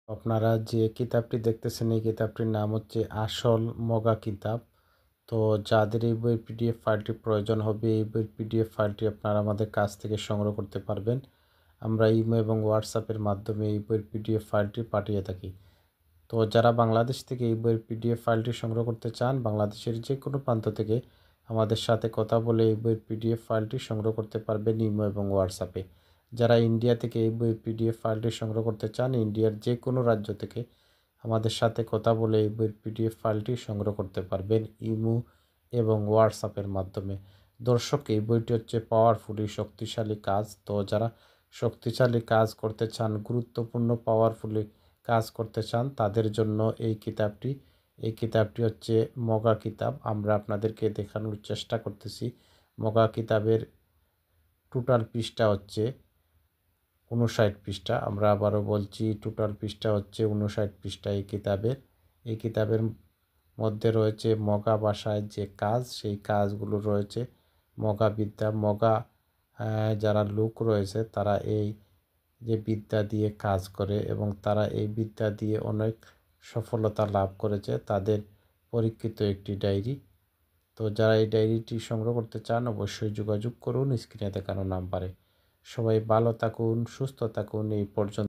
আপনারা যে কিতাবটি দেখতেছেন এই কিতাবটির নাম হচ্ছে আসল মগা কিতাব। তো যাদের এই বইয়ের পিডিএফ ফাইলটি প্রয়োজন হবে এই বইয়ের পিডিএফ ফাইলটি আপনারা আমাদের কাছ থেকে সংগ্রহ করতে পারবেন। আমরা ইমো এবং হোয়াটসঅ্যাপের মাধ্যমে এই বইয়ের পিডিএফ ফাইলটি পাঠিয়ে থাকি। তো যারা বাংলাদেশ থেকে এই বইয়ের পিডিএফ ফাইলটি সংগ্রহ করতে চান বাংলাদেশের যে কোনো প্রান্ত থেকে আমাদের সাথে কথা বলে এই বইয়ের পিডিএফ ফাইলটি সংগ্রহ করতে পারবেন ইমো এবং হোয়াটসঅ্যাপে। যারা ইন্ডিয়া থেকে এই বইয়ের পিডিএফ ফাইলটি সংগ্রহ করতে চান ইন্ডিয়ার যে কোনো রাজ্য থেকে আমাদের সাথে কথা বলে এই বইয়ের পিডিএফ ফাইলটি সংগ্রহ করতে পারবেন ইমো এবং হোয়াটসঅ্যাপের মাধ্যমে। দর্শক, এই বইটি হচ্ছে পাওয়ারফুলি শক্তিশালী কাজ। তো যারা শক্তিশালী কাজ করতে চান, গুরুত্বপূর্ণ পাওয়ারফুলি কাজ করতে চান তাদের জন্য এই কিতাবটি হচ্ছে মগা কিতাব। আমরা আপনাদেরকে দেখানোর চেষ্টা করতেছি। মগা কিতাবের টোটাল পৃষ্ঠা হচ্ছে 59 পৃষ্ঠা। আমরা আবারও বলছি, টোটাল পৃষ্ঠা হচ্ছে 59 পৃষ্ঠা এই কিতাবের মধ্যে রয়েছে মগা ভাষায় যে কাজ, সেই কাজগুলো রয়েছে। মগা বিদ্যা, মগা যারা লোক রয়েছে তারা এই যে বিদ্যা দিয়ে কাজ করে এবং তারা এই বিদ্যা দিয়ে অনেক সফলতা লাভ করেছে, তাদের পরীক্ষিত একটি ডায়েরি। তো যারা এই ডায়েরিটি সংগ্রহ করতে চান অবশ্যই যোগাযোগ করুন স্ক্রিনে দেখানো নাম্বারে। সবাই ভালো থাকুন, সুস্থ থাকুন। এই পর্যন্ত।